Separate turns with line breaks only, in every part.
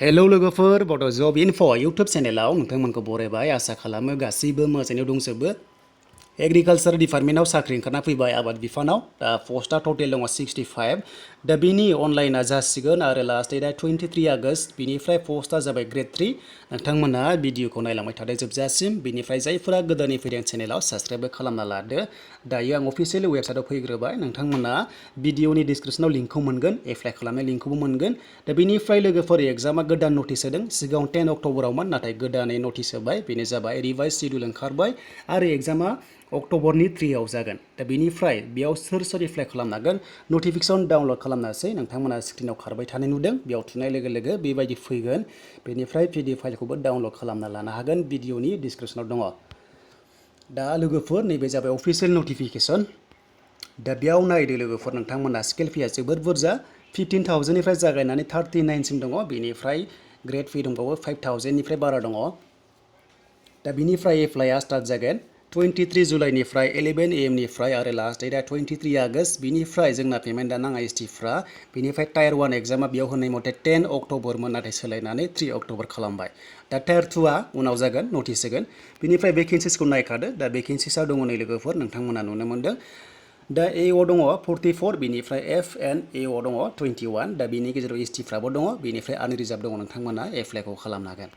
hello लोगोफोर बड' जब info YouTube चेनेलाव नोंथांमोनखौ बरायबाय आसा खालामो गासैबो मोजाङैनो दंजोबो एग्रिकालचार डिपार्टमेन्टआव साख्रि ओंखारना फैबाय आबाद बिफानाव दा पस्टआ टटेल दङ 65 दा बिनि अनलाइना जासिगोन आरो लास्ट डेटआ 23 आगस्ट बिनिफ्राय पस्टआ जाबाय ग्रेड 3 नोंथांमोना भिडिअखौ नायलांबाय थादो जोबजासिम बिनिफ्राय जायफोरा गोदानै फैदों चेनेलाव साबस्क्राइब खालामना लादो दायो आं अफिसियेल वेबसाइटआव फैग्रोबाय नोंथांमोना भिडिअनि डिसक्रिपसनाव लिंकखौ मोनगोन एप्लाइ खालामनाय लिंकखौबो मोनगोन दा बिनिफ्राय लोगोफोर एग्जामा गोदान नटिस होदों सिगाङाव 10 अक्ट'बरावमोन नाथाय गोदानै नटिस होबाय बेनो जाबाय रिभाइस शिडिउल ओंखारबाय आरो एग्जामा अक्ट'बरनि 3 आव जागोन दा बिनिफ्राय बेयाव सोर एप्लाइ खालामनो हागोन नटिफिकेसन डाउनलड खालामनासै नोंथांमोना स्क्रिनाव खारबाय थानाय नुदों बेयाव थुनाय लोगो लोगो बेबायदि फैगोन बेनिफ्राय पिडिएफ फाइलखौबो डाउनलड खालामना लानो हागोन भिडिअनि डिसक्रिपसनाव दङ दा लोगोफोर नैबे जाबाय अफिसियेल नटिफिकेसन दा बेयाव नायदो लोगोफोर नोंथांमोना स्केल फिया जोबोर बुरजा 15,000 निफ्राय जागायनानै 39 सिम दङ बेनिफ्राय ग्रेड फी दंबावो 5,000 निफ्राय बारा दङ दा बिनिफ्राय एप्लाइआ स्टार्ट जागोन 23 जुलाइनिफ्राय 11 AM निफ्राय आरो लास्ट डेटआ 23 आगस्ट बिनिफ्राय जोंना पेमेन्टआ नाङा एसटिफ्रा बिनिफ्राय टायार 1 एग्जामा बेयाव होनाय मथे 10 अक्ट'बरमोन नाथाय सोलायनानै 3 अक्ट'बर खालामबाय दा टायार 2 आ उनाव जागोन नटिस होगोन बिनिफ्राय भेकेन्सिसखौ नायखादो दा भेकेन्सिसा दङ नै लोगोफोर नोंथांमोना नुनो मोनदों दा AO दङ 44 बिनिफ्राय F&AO दङ 21 दा बिनि गेजेराव एसटिफ्राबो दङ बिनिफ्राय आनरिजार्भ दङ नोंथांमोना एप्लाइखौ खालामनो हागोन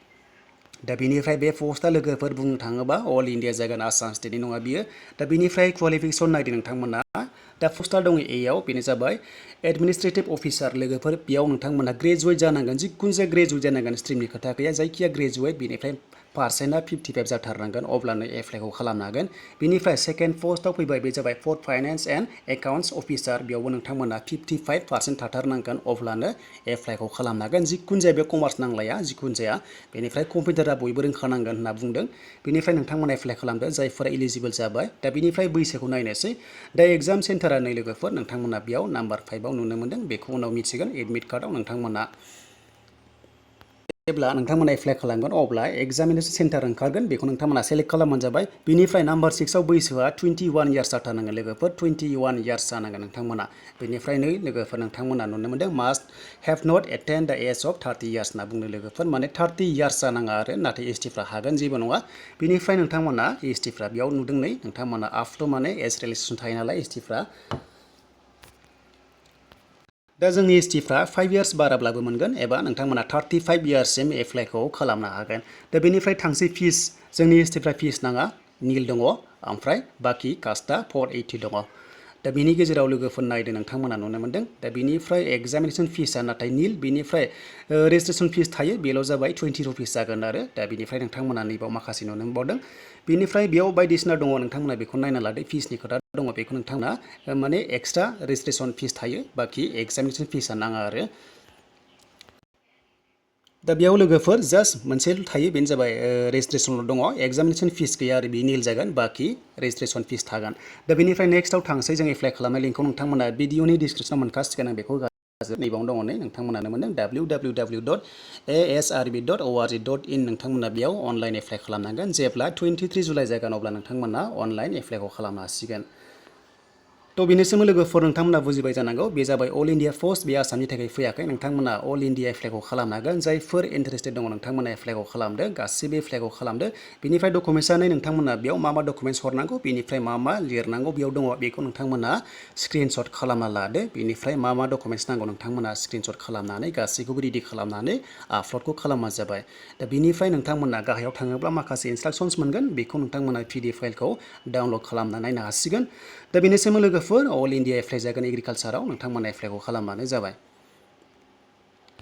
दा बिनिफ्राय बे पस्टआ लोगोफोर बुंनो थाङोबा अल इन्डिया जागोन आसाम स्टेटनि नङा बियो दा बिनिफ्राय क्वालिफिकेसन नायदो नोंथांमोना दा पस्टआ दङ एआव बेनो जाबाय एडमिनिस्ट्रेटिभ अफिसार लोगोफोर बेयाव नोंथांमोना ग्रेजुवेट जानांगोन जिखुनु जाया ग्रेजुवेट जानांगोन स्ट्रिमनि खोथा गैया जायखिया ग्रेजुवेट बिनिफ्राय पार्सेन्टआ 55 जाथारनांगोन अब्लानो एप्लाइखौ खालामनो हागोन बिनिफ्राय सेकेन्ड पस्टआव फैबाय बे जाबाय first finance and accounts officer बेयावबो नोंथांमोना 55% थाथारनांगोन अब्लानो एप्लाइखौ खालामनो हागोन जिखुनु जाया बे कमार्स नांलाया जिखुनु जाया बेनिफ्राय कम्पिउटारा बयबो रोंखानांगोन होनना बुंदों बेनिफ्राय नोंथांमोना एप्लाइ खालामदो जायफोरा इलिजिबल जाबाय दा बिनिफ्राय बैसोखौ नायनोसै दा एग्जाम सेन्टारा नै लोगोफोर नोंथांमोना बेयाव नाम्बार 5 आव नुनो मोनदों बेखौ उनाव मिथिगोन एडमिट कार्डआव नोंथांमोना जेब्ला नोंथांमोना एप्लाइ खालामगोन अब्ला एग्जामिनेसन सेन्टार ओंखारगोन बेखौ नोंथांमोना सेलेक्ट खालामबानो जाबाय बिनिफ्राय नाम्बार 6 आव बैसोआ 21 इयार्स जाथारनांगोन लोगोफोर 21 इयार्स जानांगोन नोंथांमोना बेनिफ्राय नै लोगोफोर नोंथांमोना नुनो मोनदों मास्ट have not attain the age of 30 years होनना बुंनो लोगोफोर माने 30 इयार्स जानाङा आरो नाथाय एसटिफ्रा हागोन जेबो नङा बिनिफ्राय नोंथांमोना एसटिफ्रा बेयाव नुदों नै नोंथांमोना आफ्टर माने एज रिलेक्सेसन थायो नालाय एसटिफ्रा दा जोंनि एसटिफ्रा 5 इयार्स बाराब्लाबो मोनगोन एबा नोंथांमोना 35 इयार्ससिम एप्लाइखौ खालामनो हागोन दा बेनिफ्राय थांसै फिस जोंनि एसटिफ्रा फिस नाङा निल दङ ओमफ्राय बाखि कास्टआ 480 दङ दा बिनि गेजेराव लोगोफोर नायदो नोंथांमोना नुनो मोनदों दा बिनिफ्राय एग्जामिनेसन फिसआ नाथाय निल बिनिफ्राय रेजिस्ट्रेसन फिस थायो बेल' जाबाय 20 रुपिस जागोन आरो दा बिनिफ्राय नोंथांमोना नैबाव माखासे नुनो मोनबावदों बिनिफ्राय बेयाव बायदिसिना दङ नोंथांमोना बेखौ नायना लादो फिसनि खोथा दङ बेखौ नोंथांमोना माने एक्सट्रा रेजिस्ट्रेसन फिस थायो बाखि एग्जामिनेसन फिसआ नाङा आरो दा बेयाव लोगोफोर जास्ट मोनसेल' थायो बेनो जाबाय रेजिस्ट्रेसनल' दङ एग्जामिनेसन फिस गैया आरो बे निल जागोन बाखि रेजिस्ट्रेसन फिस थागोन दा बेनिफ्राय नेक्स्टआव थांसै जों एप्लाइ खालामनाय लिंकखौ नोंथांमोना भिडिअनि डिसक्रिपसनाव मोनखासिगोन आं बेखौ नैबावनो दङ नै नोंथांमोनानो मोनदों www.asrb.org.in नोंथांमोना बेयाव अनलाइन एप्लाइ खालामनांगोन जेब्ला 23 जुलाइ जागोन अब्ला नोंथांमोना अनलाइन एप्लाइखौ खालामनो हासिगोन थ' बेनोसैमोन लोगोफोर नोंथांमोना बुजिबाय जानांगौ बे जाबाय अल इन्डिया पस्ट बे आसामनि थाखाय फैयाखै नोंथांमोना अल इन्डिया एप्लाइखौ खालामनो हागोन जायफोर इन्टारेस्टेड दङ नोंथांमोना एप्लाइखौ खालामदो गासिबो एप्लाइखौ खालामदो बेनिफ्राय डकुमेन्ट्सआ नोंथांमोना बेयाव मा डकुमेन्ट्स हरनांगौ बेनिफ्राय मा लिरनांगौ बेयाव दङ बेखौ नोंथांमोना स्क्रिनशट खालामना लादो बेनिफ्राय मा डकुमेन्ट्स नांगौ नोंथांमोना स्क्रिनशट खालामनानै गासैखौबो रेडि खालामनानै आपल'डखौ खालामबानो जाबाय दा बिनिफ्राय नोंथांमोना गाहायाव थाङोब्ला माखासे इन्सट्राक्सन्स मोनगोन बेखौ नोंथांमोना पिडिएफ फाइलखौ डाउनलड खालामना नायनो हासिगोन दा बेनोसैमोन लोगोफोर अल इन्डिया एप्लाइ जागोन एग्रिकालचाराव नोंथांमोना एप्लाइखौ खालामबानो जाबाय